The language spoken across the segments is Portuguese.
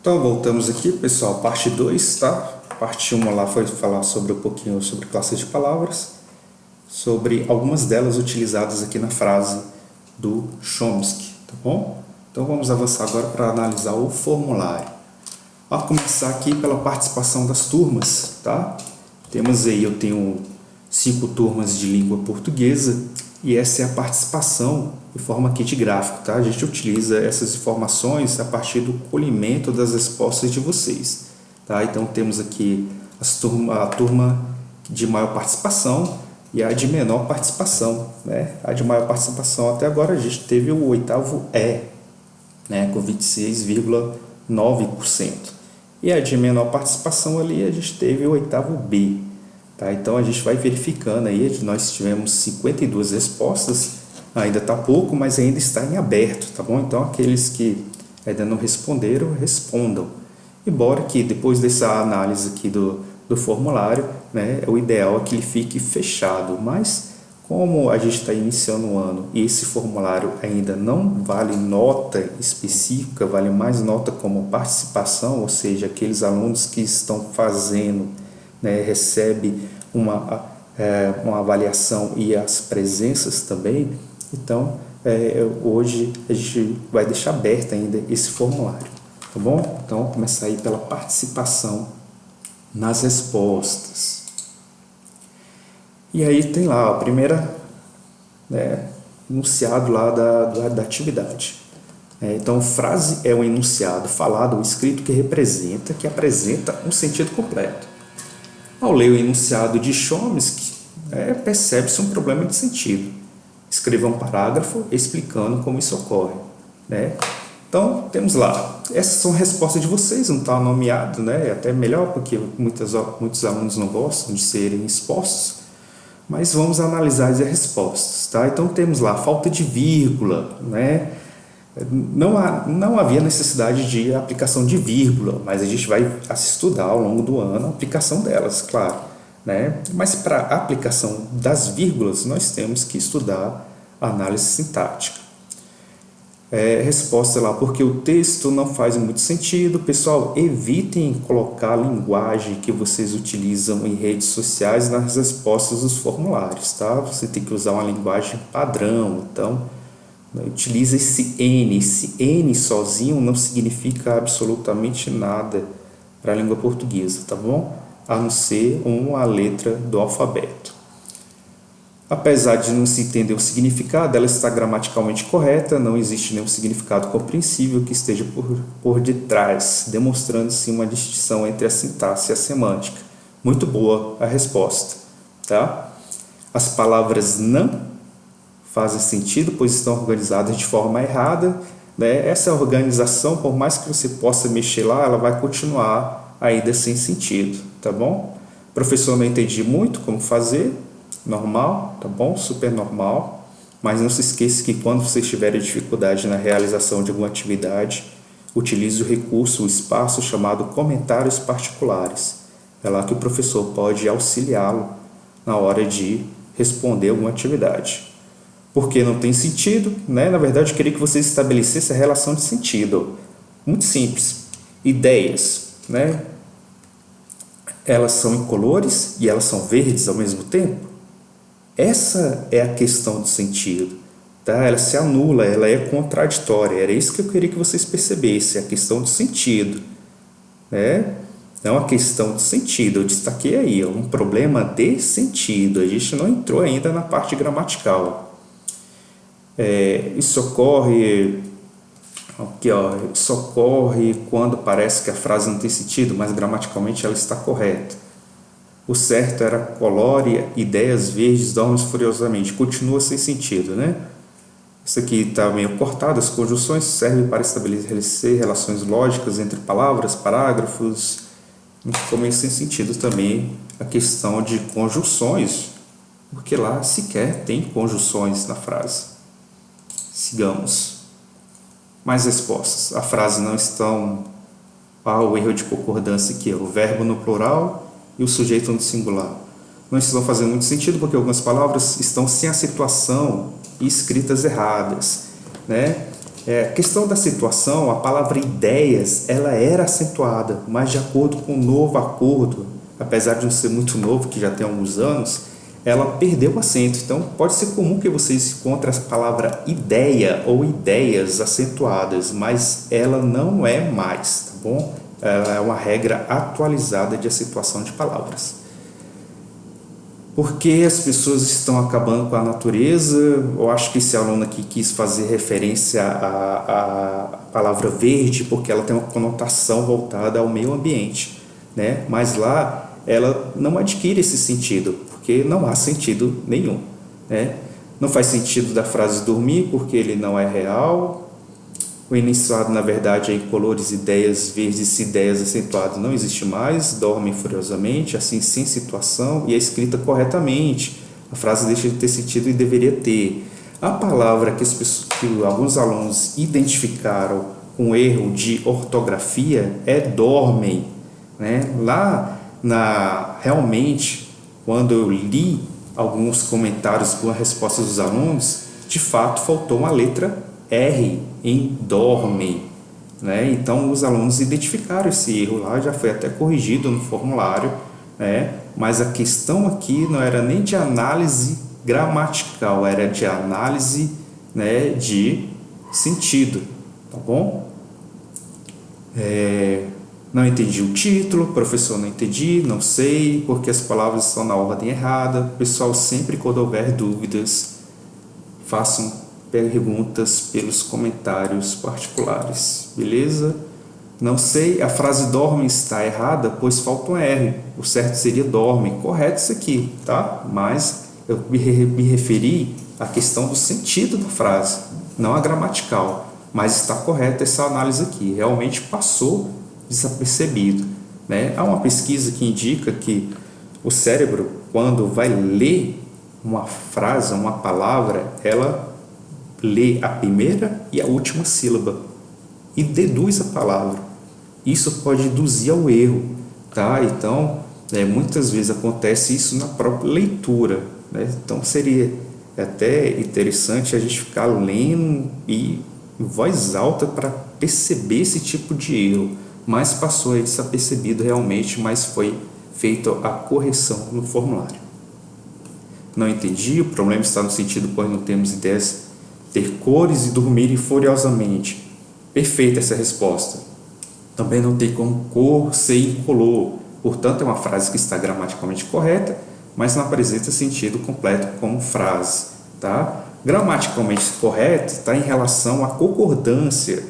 Então voltamos aqui, pessoal, parte 2, tá? Parte 1 lá foi falar sobre um pouquinho sobre classes de palavras, sobre algumas delas utilizadas aqui na frase do Chomsky, tá bom? Então vamos avançar agora para analisar o formulário. Vamos começar aqui pela participação das turmas, tá? Temos aí, eu tenho 5 turmas de língua portuguesa e essa é a participação em forma aqui de gráfico, tá? A gente utiliza essas informações a partir do colhimento das respostas de vocês, tá? Então temos aqui a turma de maior participação e a de menor participação, né? A de maior participação até agora a gente teve o oitavo E, né? Com 26,9%. E a de menor participação ali a gente teve o oitavo B. Tá? Então a gente vai verificando aí, nós tivemos 52 respostas, ainda está pouco, mas ainda está em aberto, tá bom? Então aqueles que ainda não responderam, respondam. Embora que depois dessa análise aqui do formulário, né, o ideal é que ele fique fechado, mas como a gente está iniciando o ano e esse formulário ainda não vale nota específica, vale mais nota como participação, ou seja, aqueles alunos que estão fazendo, né, recebe uma avaliação e as presenças também. Então, hoje a gente vai deixar aberto ainda esse formulário, tá bom? Então, vamos começar aí pela participação nas respostas. E aí tem lá a primeira, né, enunciado lá da atividade. Então, frase é um enunciado falado ou escrito que apresenta um sentido completo. Ao ler o enunciado de Chomsky, percebe-se um problema de sentido. Escreva um parágrafo explicando como isso ocorre, né? Então, temos lá. Essas são respostas de vocês, não está nomeado, né? É até melhor, porque muitos alunos não gostam de serem expostos. Mas vamos analisar as respostas, tá? Então, temos lá falta de vírgula, né? Não havia necessidade de aplicação de vírgula, mas a gente vai estudar ao longo do ano a aplicação delas, claro, né? Mas para a aplicação das vírgulas, nós temos que estudar a análise sintática. Resposta lá, porque o texto não faz muito sentido. Pessoal, evitem colocar a linguagem que vocês utilizam em redes sociais nas respostas dos formulários, tá? Você tem que usar uma linguagem padrão, então utiliza esse N. Esse N sozinho não significa absolutamente nada para a língua portuguesa, tá bom? A não ser uma letra do alfabeto. Apesar de não se entender o significado, ela está gramaticalmente correta, não existe nenhum significado compreensível que esteja por detrás, demonstrando-se uma distinção entre a sintaxe e a semântica. Muito boa a resposta, tá? As palavras não fazem sentido, pois estão organizadas de forma errada, né? Essa organização, por mais que você possa mexer lá, ela vai continuar ainda sem sentido, tá bom? Professor, não entendi muito como fazer, normal, tá bom? Super normal, mas não se esqueça que quando você tiver dificuldade na realização de alguma atividade, utilize o recurso, o espaço chamado comentários particulares. É lá que o professor pode auxiliá-lo na hora de responder alguma atividade. Porque não tem sentido, né? Na verdade, eu queria que vocês estabelecessem a relação de sentido. Muito simples. Ideias, né? Elas são incolores e elas são verdes ao mesmo tempo. Essa é a questão do sentido, tá? Ela se anula, ela é contraditória. Era isso que eu queria que vocês percebessem, a questão do sentido, né? É uma questão de sentido, eu destaquei aí, um problema de sentido. A gente não entrou ainda na parte gramatical. Isso ocorre aqui, ó, isso ocorre quando parece que a frase não tem sentido, mas gramaticalmente ela está correta. O certo era colore ideias verdes, dorme furiosamente. Continua sem sentido, né? Isso aqui está meio cortado. As conjunções servem para estabelecer relações lógicas entre palavras, parágrafos. Ficou meio sem sentido também a questão de conjunções, porque lá sequer tem conjunções na frase. Sigamos. Mais respostas. A frase não estão... o erro de concordância aqui, o verbo no plural e o sujeito no singular. Não estão fazendo muito sentido porque algumas palavras estão sem a situação e escritas erradas, né? A questão da acentuação, a palavra ideias, ela era acentuada, mas de acordo com o novo acordo, apesar de não ser muito novo, que já tem alguns anos, ela perdeu o acento. Então, pode ser comum que vocês encontrem a palavra ideia ou ideias acentuadas, mas ela não é mais, tá bom? Ela é uma regra atualizada de acentuação de palavras. Por que as pessoas estão acabando com a natureza? Eu acho que esse aluno aqui quis fazer referência à palavra verde, porque ela tem uma conotação voltada ao meio ambiente, né? Mas lá ela não adquire esse sentido, porque não há sentido nenhum, né? Não faz sentido da frase dormir, porque ele não é real. O enunciado, na verdade, é em colores, ideias verdes, ideias acentuadas não existe mais, dormem furiosamente, assim, sem situação, e é escrita corretamente. A frase deixa de ter sentido e deveria ter. A palavra que alguns alunos identificaram com erro de ortografia é dormem, né? Realmente, quando eu li alguns comentários com a resposta dos alunos, de fato faltou uma letra R em dorme, né? Então os alunos identificaram esse erro lá, já foi até corrigido no formulário, né? Mas a questão aqui não era nem de análise gramatical, era de análise, né, de sentido, tá bom? Não entendi o título, professor, não entendi, não sei, porque as palavras estão na ordem errada. Pessoal, sempre quando houver dúvidas, façam perguntas pelos comentários particulares, beleza? Não sei, a frase dorme está errada, pois falta um R. O certo seria dorme. Correto isso aqui, tá? Mas eu me referi à questão do sentido da frase, não a gramatical. Mas está correta essa análise aqui. Realmente passou desapercebido, né? Há uma pesquisa que indica que o cérebro, quando vai ler uma frase, uma palavra, ela lê a primeira e a última sílaba e deduz a palavra. Isso pode induzir ao erro, tá? Então, muitas vezes acontece isso na própria leitura, né? Então, seria até interessante a gente ficar lendo e em voz alta para perceber esse tipo de erro, mas passou aí desapercebido realmente, mas foi feita a correção no formulário. Não entendi, o problema está no sentido, pois não temos ideias, ter cores e dormirem furiosamente. Perfeita essa resposta. Também não tem como cor ser incolor. Portanto, é uma frase que está gramaticalmente correta, mas não apresenta sentido completo como frase, tá? Gramaticalmente correto está em relação à concordância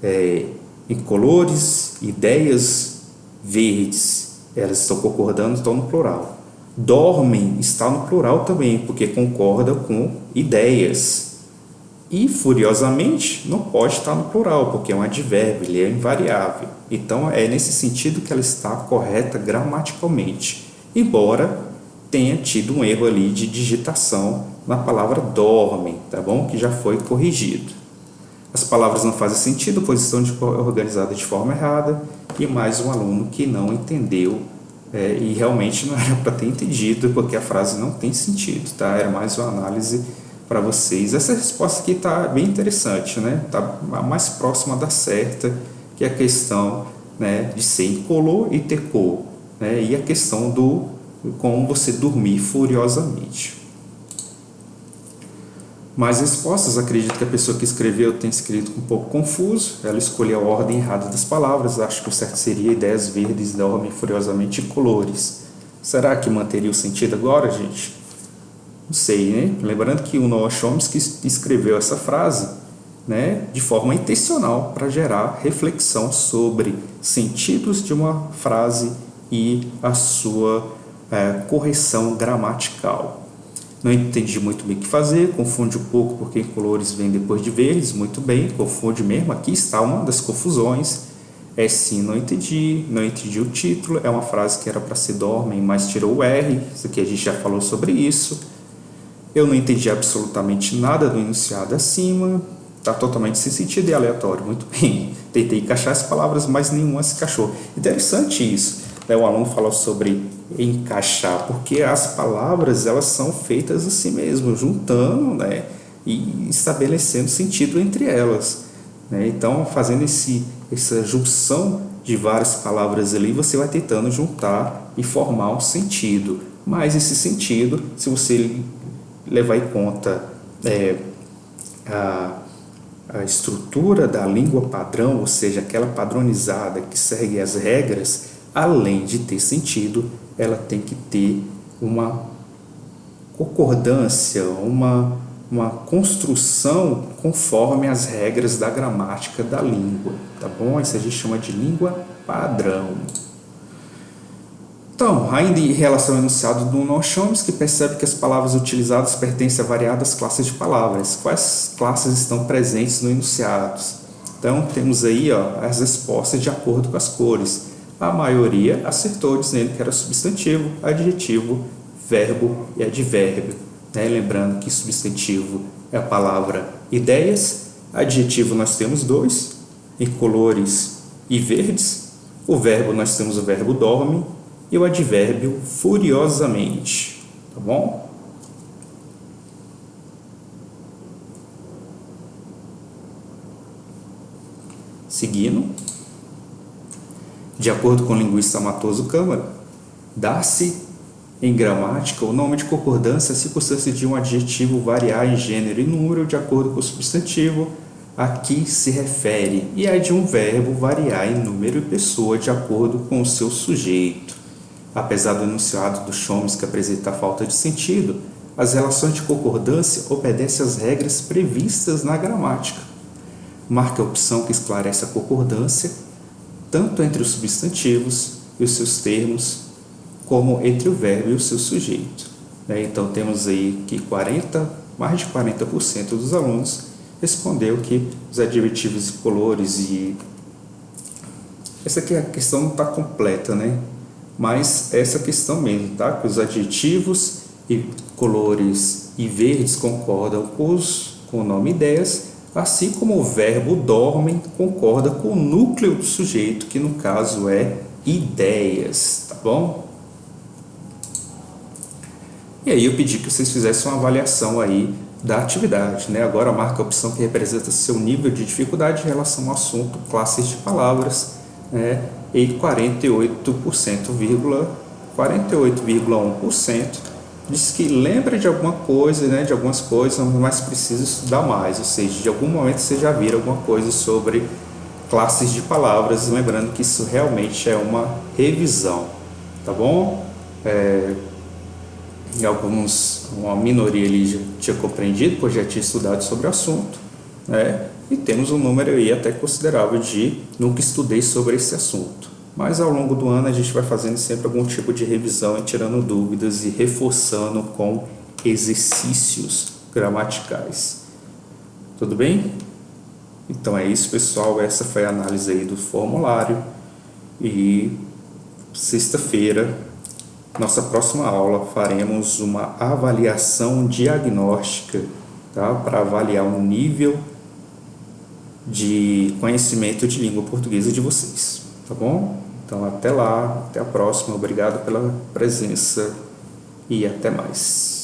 em colores, ideias verdes. Elas estão concordando, estão no plural. Dormem está no plural também, porque concorda com ideias. E furiosamente não pode estar no plural, porque é um advérbio, ele é invariável. Então é nesse sentido que ela está correta gramaticalmente, embora tenha tido um erro ali de digitação na palavra dormem, tá bom? Que já foi corrigido. As palavras não fazem sentido, pois estão organizadas de forma errada, e mais um aluno que não entendeu, e realmente não era para ter entendido, porque a frase não tem sentido, tá? Era mais uma análise para vocês. Essa resposta aqui está bem interessante, né? Está mais próxima da certa, que é a questão, né, de ser incolor e ter cor, né? E a questão do como você dormir furiosamente. Mais respostas, acredito que a pessoa que escreveu tenha escrito um pouco confuso, ela escolheu a ordem errada das palavras, acho que o certo seria ideias verdes, dormem furiosamente e colores. Será que manteria o sentido agora, gente? Não sei, né? Lembrando que o Noam Chomsky escreveu essa frase, né, de forma intencional para gerar reflexão sobre sentidos de uma frase e a sua correção gramatical. Não entendi muito bem o que fazer, confunde um pouco porque colores vêm depois de verdes, muito bem, confunde mesmo, aqui está uma das confusões. Sim, não entendi o título, é uma frase que era para ser dormem, mas tirou o R, isso aqui a gente já falou sobre isso. Eu não entendi absolutamente nada do enunciado acima, está totalmente sem sentido e aleatório, muito bem. Tentei encaixar as palavras, mas nenhuma se encaixou. Interessante isso, né? O aluno falou sobre encaixar, porque as palavras elas são feitas assim mesmo, juntando, né, e estabelecendo sentido entre elas, né? Então, fazendo essa junção de várias palavras ali, você vai tentando juntar e formar um sentido. Mas esse sentido, se você levar em conta a estrutura da língua padrão, ou seja, aquela padronizada que segue as regras, além de ter sentido, ela tem que ter uma concordância, uma construção conforme as regras da gramática da língua, tá bom? Isso a gente chama de língua padrão. Então, ainda em relação ao enunciado do Noam Chomsky, percebe que as palavras utilizadas pertencem a variadas classes de palavras. Quais classes estão presentes no enunciado? Então, temos aí as respostas de acordo com as cores. A maioria acertou dizendo que era substantivo, adjetivo, verbo e advérbio. Lembrando que substantivo é a palavra ideias, adjetivo nós temos 2, incolores e verdes. O verbo nós temos o verbo dorme e o advérbio furiosamente, tá bom? Seguindo, de acordo com o linguista Matoso Câmara, dá-se em gramática o nome de concordância a circunstância de um adjetivo variar em gênero e número de acordo com o substantivo a que se refere, e a de um verbo variar em número e pessoa de acordo com o seu sujeito. Apesar do enunciado do Chomsky apresentar falta de sentido, as relações de concordância obedecem às regras previstas na gramática. Marque a opção que esclarece a concordância, tanto entre os substantivos e os seus termos, como entre o verbo e o seu sujeito. Então, temos aí que mais de 40% dos alunos respondeu que os adjetivos incolores e... Essa aqui a questão não está completa, né? Mas essa questão mesmo, tá? Que os adjetivos incolores e verdes concordam com o nome ideias, assim como o verbo dormem concorda com o núcleo do sujeito, que no caso é ideias, tá bom? E aí eu pedi que vocês fizessem uma avaliação aí da atividade, né? Agora marca a opção que representa seu nível de dificuldade em relação ao assunto, classes de palavras, né? E 48,1% diz que lembra de alguma coisa, né? De algumas coisas, mas precisa estudar mais, ou seja, de algum momento você já viu alguma coisa sobre classes de palavras, lembrando que isso realmente é uma revisão, tá bom? Uma minoria ali já tinha compreendido, pois já tinha estudado sobre o assunto, né? E temos um número aí até considerável de nunca estudei sobre esse assunto. Mas ao longo do ano a gente vai fazendo sempre algum tipo de revisão e tirando dúvidas e reforçando com exercícios gramaticais. Tudo bem? Então é isso, pessoal. Essa foi a análise aí do formulário. E sexta-feira, nossa próxima aula, faremos uma avaliação diagnóstica, tá? Para avaliar o nível de conhecimento de língua portuguesa de vocês, tá bom? Então até lá, até a próxima, obrigado pela presença e até mais.